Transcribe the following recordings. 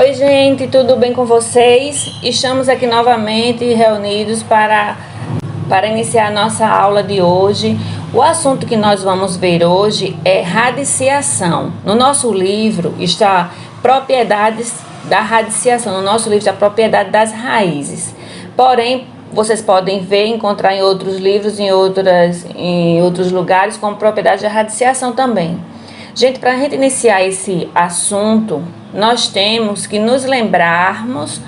Oi, gente, tudo bem com vocês? Estamos aqui novamente reunidos para iniciar a nossa aula de hoje. O assunto que nós vamos ver hoje é radiciação. No nosso livro está propriedades da radiciação, no nosso livro está propriedade das raízes. Porém, vocês podem ver, encontrar em outros livros, em outros lugares, como propriedade da radiciação também. Gente, para a gente iniciar esse assunto, nós temos que nos lembrarmos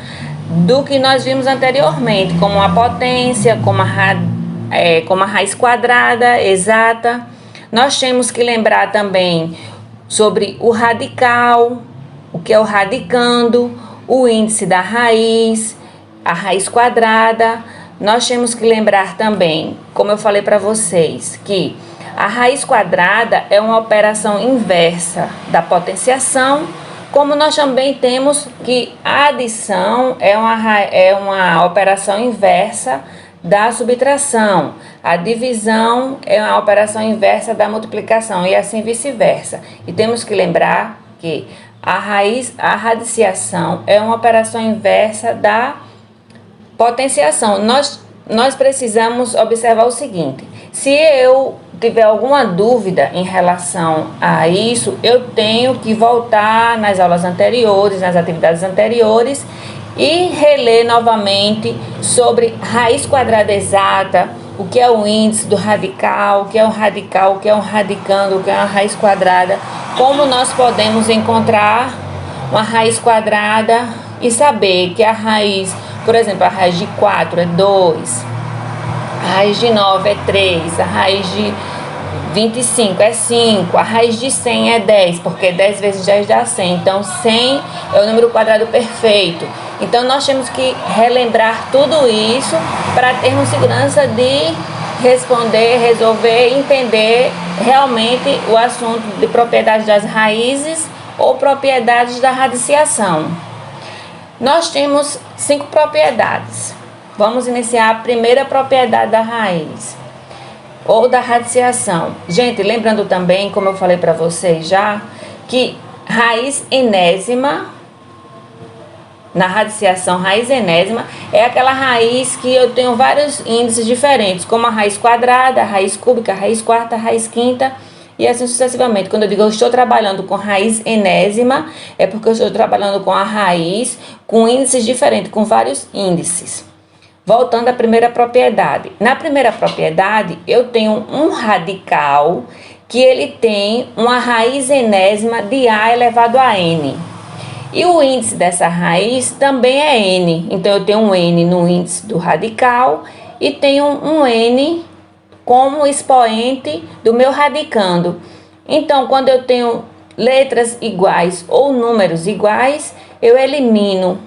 do que nós vimos anteriormente, como a potência, como a raiz quadrada exata. Nós temos que lembrar também sobre o radical, o que é o radicando, o índice da raiz, a raiz quadrada. Nós temos que lembrar também, como eu falei para vocês, que a raiz quadrada é uma operação inversa da potenciação, como nós também temos que a adição é uma operação inversa da subtração, a divisão é uma operação inversa da multiplicação e assim vice-versa. E temos que lembrar que a radiciação é uma operação inversa da potenciação. Nós precisamos observar o seguinte: se eu tiver alguma dúvida em relação a isso, eu tenho que voltar nas aulas anteriores, nas atividades anteriores e reler novamente sobre raiz quadrada exata, o que é o índice do radical, o que é um radical, o que é um radicando, o que é uma raiz quadrada, como nós podemos encontrar uma raiz quadrada e saber que a raiz, por exemplo, a raiz de 4 é 2, a raiz de 9 é 3, a raiz de 25 é 5, a raiz de 100 é 10, porque 10 vezes 10 dá 100, então 100 é o número quadrado perfeito. Então nós temos que relembrar tudo isso para termos segurança de responder, resolver, entender realmente o assunto de propriedades das raízes ou propriedades da radiciação. Nós temos 5 propriedades. Vamos iniciar a primeira propriedade da raiz ou da radiciação. Gente, lembrando também, como eu falei para vocês já, que raiz enésima, na radiciação, raiz enésima é aquela raiz que eu tenho vários índices diferentes, como a raiz quadrada, a raiz cúbica, a raiz quarta, a raiz quinta e assim sucessivamente. Quando eu digo eu estou trabalhando com raiz enésima, é porque eu estou trabalhando com a raiz com índices diferentes, com vários índices. Voltando à primeira propriedade. Na primeira propriedade, eu tenho um radical que ele tem uma raiz enésima de A elevado a N. E o índice dessa raiz também é N. Então, eu tenho um N no índice do radical e tenho um N como expoente do meu radicando. Então, quando eu tenho letras iguais ou números iguais, eu elimino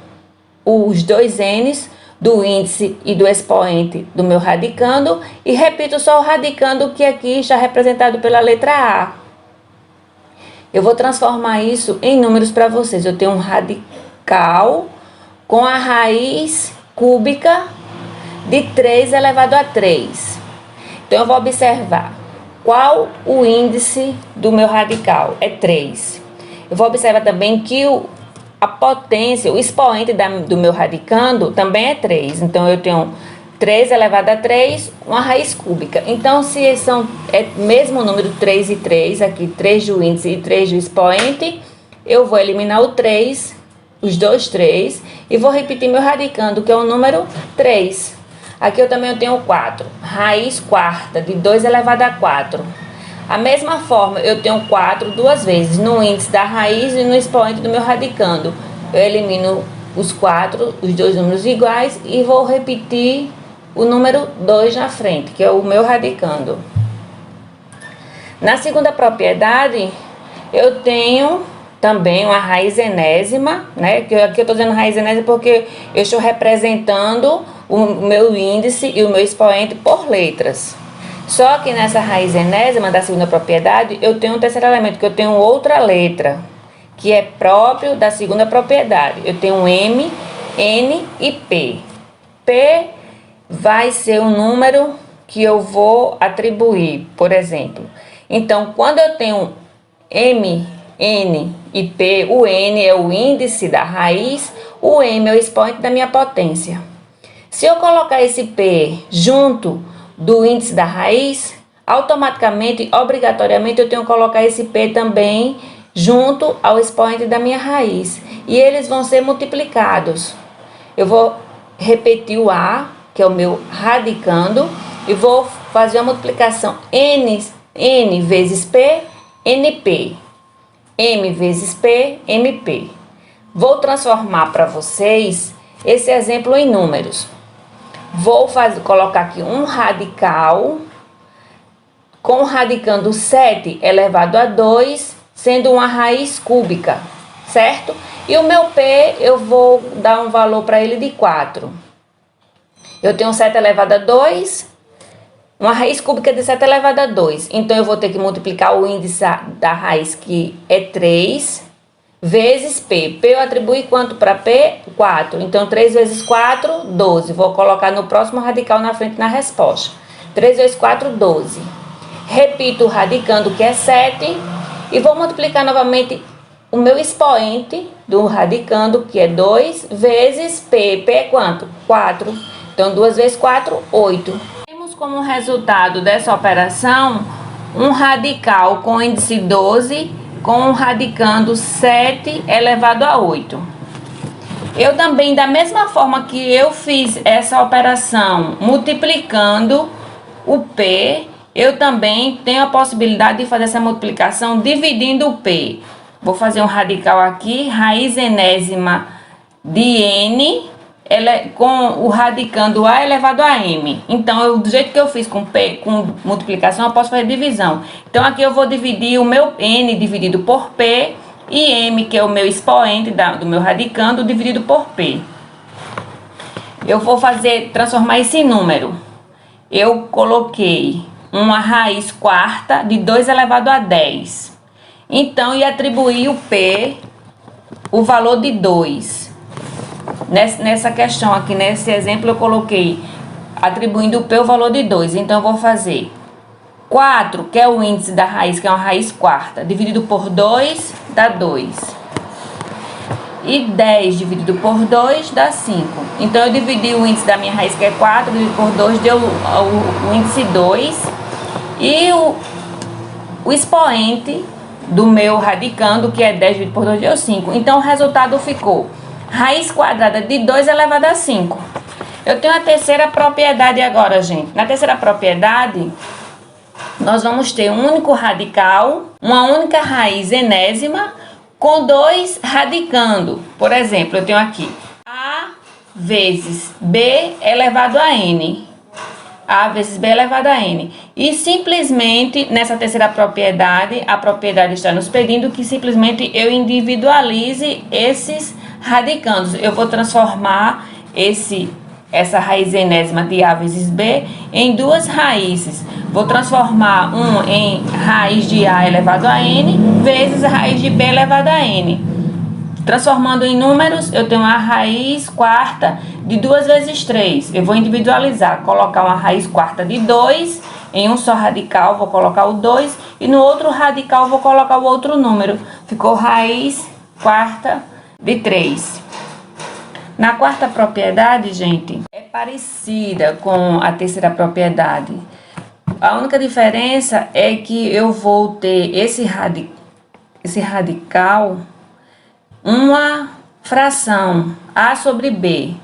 os dois N's do índice e do expoente do meu radicando e repito só o radicando que aqui está representado pela letra A. Eu vou transformar isso em números para vocês. Eu tenho um radical com a raiz cúbica de 3 elevado a 3. Então eu vou observar qual o índice do meu radical. É 3. Eu vou observar também que a potência, o expoente do meu radicando também é 3. Então, eu tenho 3 elevado a 3, uma raiz cúbica. Então, se é mesmo número 3 e 3, aqui 3 do índice e 3 do expoente, eu vou eliminar o 3, os dois 3, e vou repetir meu radicando, que é o número 3. Aqui eu também tenho 4, raiz quarta, de 2 elevado a 4. A mesma forma, eu tenho 4 duas vezes, no índice da raiz e no expoente do meu radicando. Eu elimino os 4, os dois números iguais, e vou repetir o número 2 na frente, que é o meu radicando. Na segunda propriedade, eu tenho também uma raiz enésima, né? Que aqui eu estou dizendo raiz enésima porque eu estou representando o meu índice e o meu expoente por letras. Só que nessa raiz enésima da segunda propriedade, eu tenho um terceiro elemento, que eu tenho outra letra, que é próprio da segunda propriedade. Eu tenho M, N e P. P vai ser o número que eu vou atribuir, por exemplo. Então, quando eu tenho M N e P, o N é o índice da raiz, o M é o expoente da minha potência. Se eu colocar esse P junto do índice da raiz, automaticamente, obrigatoriamente, eu tenho que colocar esse P também junto ao expoente da minha raiz. E eles vão ser multiplicados. Eu vou repetir o A, que é o meu radicando, e vou fazer a multiplicação N vezes P, NP. M vezes P, MP. Vou transformar para vocês esse exemplo em números. Vou colocar aqui um radical com radicando 7 elevado a 2, sendo uma raiz cúbica, certo? E o meu P, eu vou dar um valor para ele de 4. Eu tenho 7 elevado a 2, uma raiz cúbica de 7 elevado a 2. Então, eu vou ter que multiplicar o índice da raiz, que é 3, vezes P. P eu atribuí quanto para P? 4. Então, 3 vezes 4, 12. Vou colocar no próximo radical na frente na resposta. 3 vezes 4, 12. Repito o radicando, que é 7. E vou multiplicar novamente o meu expoente do radicando, que é 2, vezes P. P é quanto? 4. Então, 2 vezes 4, 8. Temos como resultado dessa operação um radical com índice 12, com um radicando 7 elevado a 8. Eu também, da mesma forma que eu fiz essa operação multiplicando o P, eu também tenho a possibilidade de fazer essa multiplicação dividindo o P. Vou fazer um radical aqui, raiz enésima de N, com o radicando A elevado a M. Então, do jeito que eu fiz com P, com multiplicação, eu posso fazer divisão. Então, aqui eu vou dividir o meu N dividido por P e M, que é o meu expoente do meu radicando, dividido por P. Eu vou transformar esse número. Eu coloquei uma raiz quarta de 2 elevado a 10. Então, e atribuí o P, o valor de 2. Nessa questão aqui, nesse exemplo, eu coloquei atribuindo o P o valor de 2. Então, eu vou fazer 4, que é o índice da raiz, que é uma raiz quarta, dividido por 2, dá 2. E 10 dividido por 2 dá 5. Então, eu dividi o índice da minha raiz, que é 4, dividido por 2, deu o índice 2. E o expoente do meu radicando, que é 10 dividido por 2, deu 5. Então, o resultado ficou raiz quadrada de 2 elevado a 5. Eu tenho a terceira propriedade agora, gente. Na terceira propriedade, nós vamos ter um único radical, uma única raiz enésima, com 2 radicando. Por exemplo, eu tenho aqui A vezes B elevado a N. A vezes B elevado a N. E simplesmente, nessa terceira propriedade, a propriedade está nos pedindo que simplesmente eu individualize esses radicandos. Eu vou transformar essa raiz enésima de A vezes B em duas raízes. Vou transformar um em raiz de A elevado a N vezes a raiz de B elevado a N. Transformando em números, eu tenho a raiz quarta de 2 vezes 3. Eu vou individualizar, colocar uma raiz quarta de 2 em um só radical, vou colocar o 2, e no outro radical vou colocar o outro número. Ficou raiz quarta de 3. Na quarta propriedade, gente, é parecida com a terceira propriedade. A única diferença é que eu vou ter esse radical, uma fração A sobre B,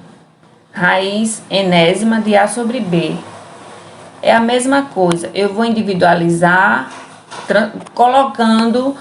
raiz enésima de A sobre B. É a mesma coisa, eu vou individualizar, colocando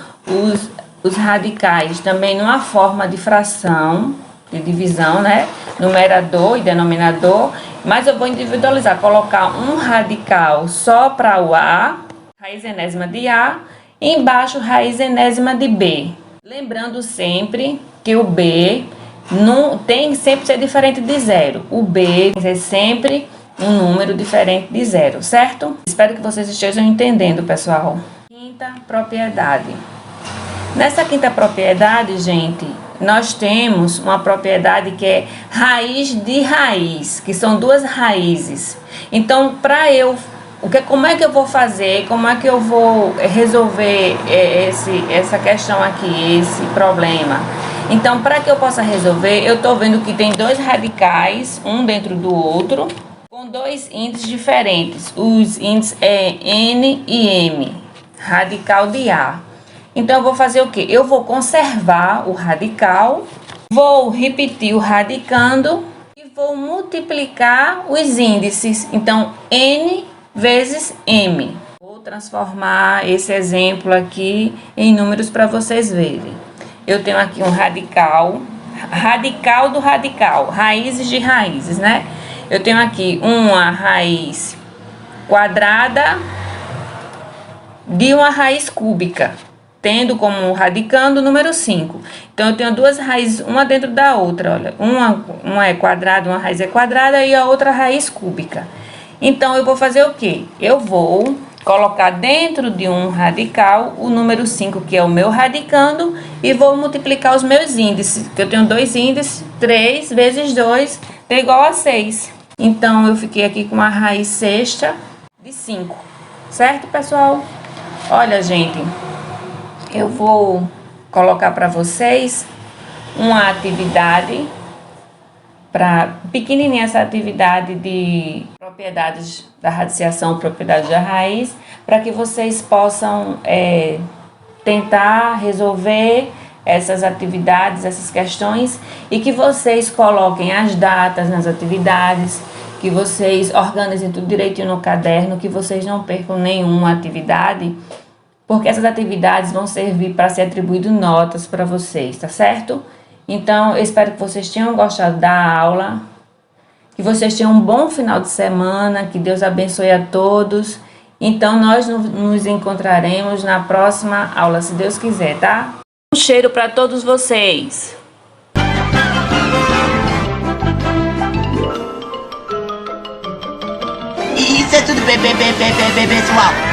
os radicais também numa forma de fração, de divisão, né? Numerador e denominador, mas eu vou individualizar, colocar um radical só para o A, raiz enésima de A, e embaixo raiz enésima de B. Lembrando sempre que o B não tem sempre ser diferente de zero. O B é sempre um número diferente de zero, certo? Espero que vocês estejam entendendo, pessoal. Quinta propriedade. Nessa quinta propriedade, gente, nós temos uma propriedade que é raiz de raiz, que são duas raízes. Então, para eu Como é que eu vou fazer, como é que eu vou resolver essa questão aqui, esse problema. Então, para que eu possa resolver, eu estou vendo que tem dois radicais, um dentro do outro, com dois índices diferentes. Os índices é N e M, radical de A. Então, eu vou fazer o quê? Eu vou conservar o radical, vou repetir o radicando e vou multiplicar os índices. Então, N vezes M. Vou transformar esse exemplo aqui em números para vocês verem. Eu tenho aqui um radical, radical do radical, raízes de raízes, né? Eu tenho aqui uma raiz quadrada de uma raiz cúbica, tendo como radicando o número 5. Então, eu tenho duas raízes, uma dentro da outra, olha. Uma é quadrada, uma raiz é quadrada e a outra raiz cúbica. Então, eu vou fazer o quê? Eu vou colocar dentro de um radical o número 5, que é o meu radicando, e vou multiplicar os meus índices, que eu tenho dois índices, 3 vezes 2 é igual a 6. Então, eu fiquei aqui com uma raiz sexta de 5, certo, pessoal? Olha, gente, eu vou colocar para vocês uma atividade, pequenininha essa atividade de propriedades da radiciação, propriedades da raiz, para que vocês possam tentar resolver essas atividades, essas questões, e que vocês coloquem as datas nas atividades, que vocês organizem tudo direitinho no caderno, que vocês não percam nenhuma atividade, porque essas atividades vão servir para ser atribuído notas para vocês, tá certo? Então, eu espero que vocês tenham gostado da aula, que vocês tenham um bom final de semana, que Deus abençoe a todos. Então, nós nos encontraremos na próxima aula, se Deus quiser, tá? Um cheiro para todos vocês! Isso é tudo, pessoal.